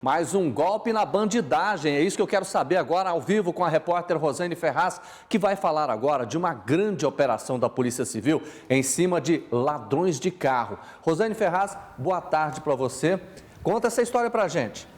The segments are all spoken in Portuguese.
Mais um golpe na bandidagem, é isso que eu quero saber agora ao vivo com a repórter Rosane Ferraz, que vai falar agora de uma grande operação da Polícia Civil em cima de ladrões de carro. Rosane Ferraz, boa tarde para você. Conta essa história pra gente.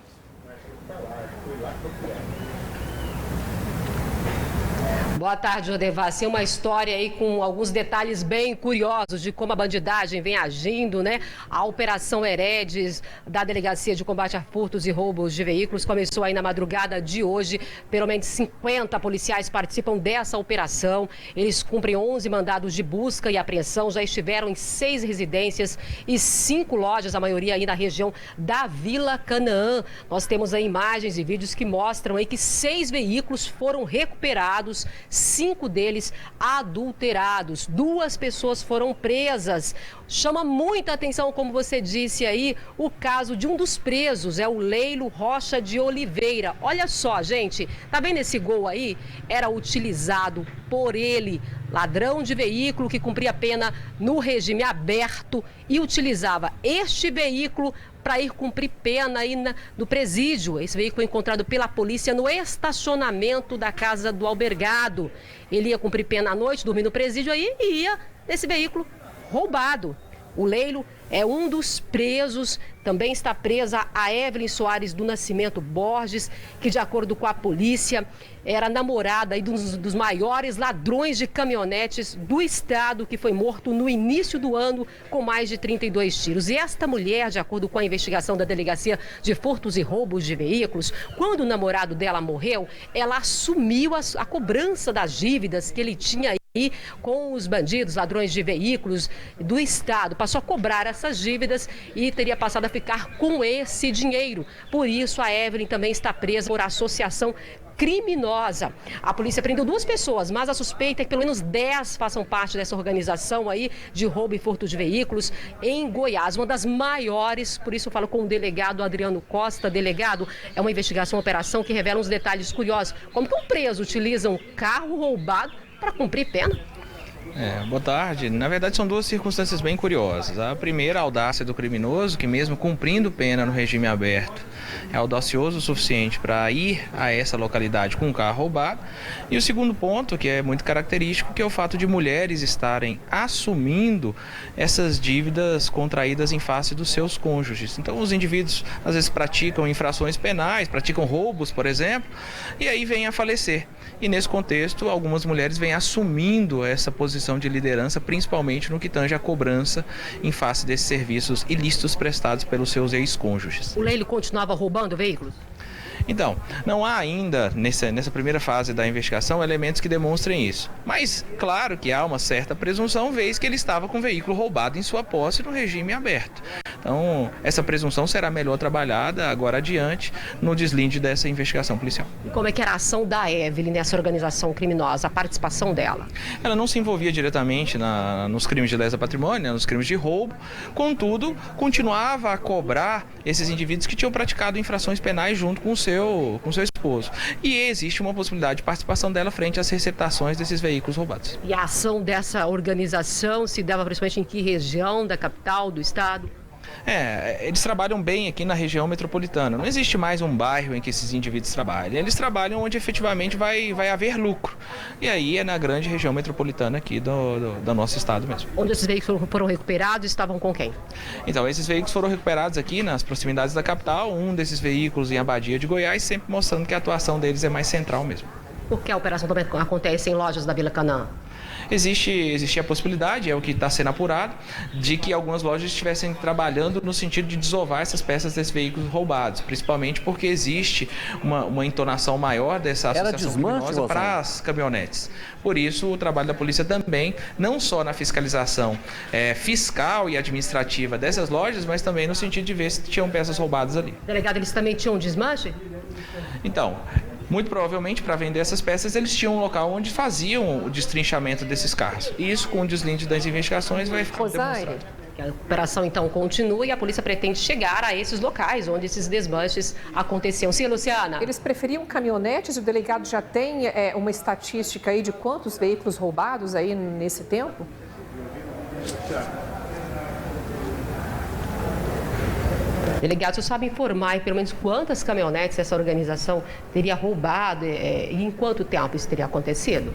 Boa tarde, Odevassi. Uma história aí com alguns detalhes bem curiosos de como a bandidagem vem agindo, né? A Operação Heredes da Delegacia de Combate a Furtos e Roubos de Veículos começou aí na madrugada de hoje. Pelo menos 50 policiais participam dessa operação. Eles cumprem 11 mandados de busca e apreensão. Já estiveram em 6 residências e 5 lojas, a maioria aí na região da Vila Canaã. Nós temos aí imagens e vídeos que mostram aí que 6 veículos foram recuperados, 5 deles adulterados. 2 pessoas foram presas. Chama muita atenção, como você disse aí, o caso de um dos presos, é o Leilo Rocha de Oliveira. Olha só, gente, tá vendo esse gol aí? Era utilizado por ele, ladrão de veículo que cumpria pena no regime aberto e utilizava este veículo para ir cumprir pena aí no presídio. Esse veículo foi encontrado pela polícia no estacionamento da casa do albergado. Ele ia cumprir pena à noite, dormir no presídio aí e ia nesse veículo roubado. O Leilo é um dos presos. Também está presa a Evelyn Soares do Nascimento Borges, que, de acordo com a polícia, era namorada aí dos maiores ladrões de caminhonetes do estado, que foi morto no início do ano com mais de 32 tiros. E esta mulher, de acordo com a investigação da Delegacia de Furtos e Roubos de Veículos, quando o namorado dela morreu, ela assumiu a cobrança das dívidas que ele tinha aí com os bandidos, ladrões de veículos do estado. Passou a cobrar essas dívidas e teria passado a ficar com esse dinheiro. Por isso, a Evelyn também está presa por associação criminosa. A polícia prendeu 2 pessoas, mas a suspeita é que pelo menos 10 façam parte dessa organização aí de roubo e furto de veículos em Goiás, uma das maiores. Por isso eu falo com o delegado Adriano Costa. Delegado, é uma investigação, uma operação que revela uns detalhes curiosos. Como que um preso utiliza um carro roubado para cumprir pena? Boa tarde. Na verdade, são 2 circunstâncias bem curiosas. A primeira, a audácia do criminoso, que mesmo cumprindo pena no regime aberto, é audacioso o suficiente para ir a essa localidade com um carro roubado. E o segundo ponto, que é muito característico, que é o fato de mulheres estarem assumindo essas dívidas contraídas em face dos seus cônjuges. Então, os indivíduos, às vezes, praticam infrações penais, praticam roubos, por exemplo, e aí vêm a falecer. E nesse contexto, algumas mulheres vêm assumindo essa posição de liderança, principalmente no que tange à cobrança em face desses serviços ilícitos prestados pelos seus ex-cônjuges. O Leilo continuava roubando veículos? Então, não há ainda, nessa primeira fase da investigação, elementos que demonstrem isso. Mas, claro que há uma certa presunção, vez que ele estava com o veículo roubado em sua posse no regime aberto. Então, essa presunção será melhor trabalhada agora adiante no deslinde dessa investigação policial. E como é que era a ação da Evelyn nessa organização criminosa, a participação dela? Ela não se envolvia diretamente nos crimes de lesa patrimônio, nos crimes de roubo, contudo, continuava a cobrar esses indivíduos que tinham praticado infrações penais junto com o seu esposo. E existe uma possibilidade de participação dela frente às receptações desses veículos roubados. E a ação dessa organização se dava principalmente em que região da capital, do estado? Eles trabalham bem aqui na região metropolitana. Não existe mais um bairro em que esses indivíduos trabalham. Eles trabalham onde efetivamente vai haver lucro. E aí é na grande região metropolitana aqui do nosso estado mesmo. Onde esses veículos foram recuperados, estavam com quem? Então, esses veículos foram recuperados aqui nas proximidades da capital. Um desses veículos em Abadia de Goiás, sempre mostrando que a atuação deles é mais central mesmo. Por que a operação também acontece em lojas da Vila Canaã? Existe a possibilidade, é o que está sendo apurado, de que algumas lojas estivessem trabalhando no sentido de desovar essas peças desses veículos roubados, principalmente porque existe uma entonação maior dessa associação criminosa para as caminhonetes. Por isso, o trabalho da polícia também, não só na fiscalização fiscal e administrativa dessas lojas, mas também no sentido de ver se tinham peças roubadas ali. Delegado, eles também tinham desmanche? Então, muito provavelmente, para vender essas peças, eles tinham um local onde faziam o destrinchamento desses carros. E isso, com o deslinde das investigações, vai ficar demonstrado. A operação, então, continua e a polícia pretende chegar a esses locais onde esses desmanches aconteciam. Sim, Luciana? Eles preferiam caminhonetes? O delegado já tem uma estatística aí de quantos veículos roubados aí nesse tempo? Delegado, você sabe informar aí, pelo menos quantas caminhonetes essa organização teria roubado e em quanto tempo isso teria acontecido?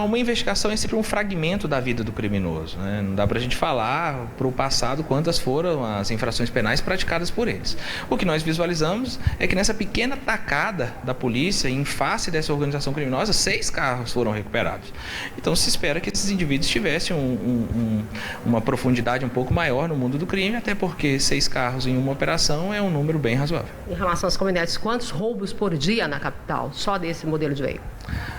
Uma investigação é sempre um fragmento da vida do criminoso, né? Não dá para a gente falar para o passado quantas foram as infrações penais praticadas por eles. O que nós visualizamos é que nessa pequena tacada da polícia, em face dessa organização criminosa, 6 carros foram recuperados. Então se espera que esses indivíduos tivessem uma profundidade um pouco maior no mundo do crime, até porque 6 carros em uma operação é um número bem razoável. Em relação às caminhonetes, quantos roubos por dia na capital, só desse modelo de veículo?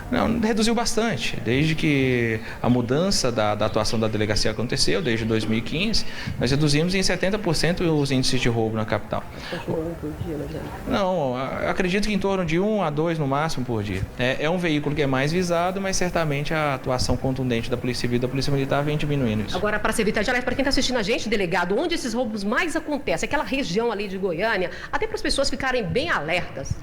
Não, reduziu bastante. Desde que a mudança da atuação da delegacia aconteceu, desde 2015, nós reduzimos em 70% os índices de roubo na capital. Um por dia, mais ou menos? Não, acredito que em torno de 1 a 2 no máximo por dia. É um veículo que é mais visado, mas certamente a atuação contundente da Polícia Civil e da Polícia Militar vem diminuindo isso. Agora, para se evitar de alerta, para quem está assistindo a gente, delegado, onde esses roubos mais acontecem? Aquela região ali de Goiânia, até para as pessoas ficarem bem alertas.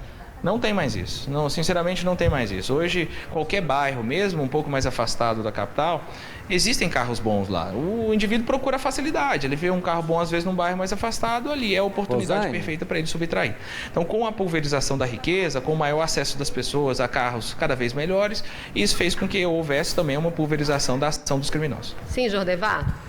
Não tem mais isso. Não, sinceramente, não tem mais isso. Hoje, qualquer bairro, mesmo um pouco mais afastado da capital, existem carros bons lá. O indivíduo procura facilidade. Ele vê um carro bom, às vezes, num bairro mais afastado, ali é a oportunidade perfeita para ele subtrair. Então, com a pulverização da riqueza, com o maior acesso das pessoas a carros cada vez melhores, isso fez com que houvesse também uma pulverização da ação dos criminosos. Sim, Jordevar?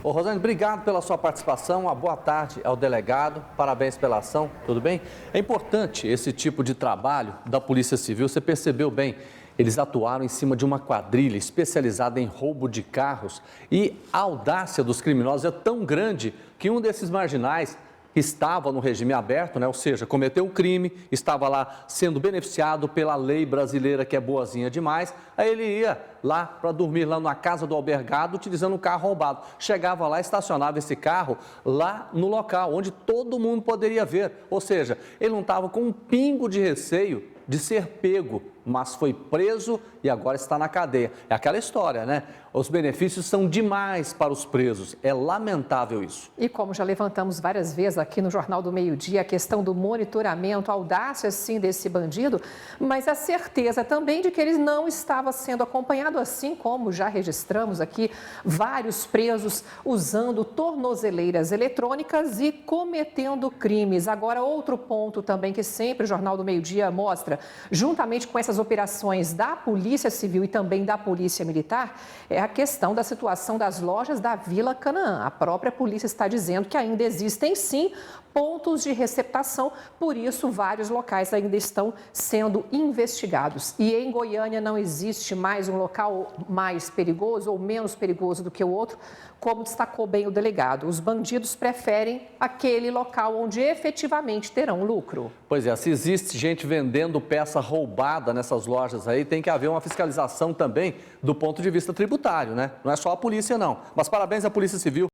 Ô, Rosane, obrigado pela sua participação. Uma boa tarde ao delegado. Parabéns pela ação, tudo bem? É importante esse tipo de trabalho da Polícia Civil. Você percebeu bem, eles atuaram em cima de uma quadrilha especializada em roubo de carros e a audácia dos criminosos é tão grande que um desses marginais estava no regime aberto, né? Ou seja, cometeu um crime, estava lá sendo beneficiado pela lei brasileira que é boazinha demais, aí ele ia lá para dormir lá na casa do albergado utilizando um carro roubado. Chegava lá, estacionava esse carro lá no local, onde todo mundo poderia ver, ou seja, ele não estava com um pingo de receio de ser pego, mas foi preso e agora está na cadeia. É aquela história, né? Os benefícios são demais para os presos. É lamentável isso. E como já levantamos várias vezes aqui no Jornal do Meio-Dia, a questão do monitoramento, a audácia, sim, desse bandido, mas a certeza também de que ele não estava sendo acompanhado, assim como já registramos aqui vários presos usando tornozeleiras eletrônicas e cometendo crimes. Agora, outro ponto também que sempre o Jornal do Meio-Dia mostra, juntamente com essas operações da Polícia Civil e também da Polícia Militar, é a questão da situação das lojas da Vila Canaã. A própria polícia está dizendo que ainda existem, sim, pontos de receptação, por isso vários locais ainda estão sendo investigados. E em Goiânia não existe mais um local mais perigoso ou menos perigoso do que o outro, como destacou bem o delegado. Os bandidos preferem aquele local onde efetivamente terão lucro. Pois é, se existe gente vendendo peça roubada nessas lojas aí, tem que haver uma fiscalização também do ponto de vista tributário, né? Não é só a polícia, não. Mas parabéns à Polícia Civil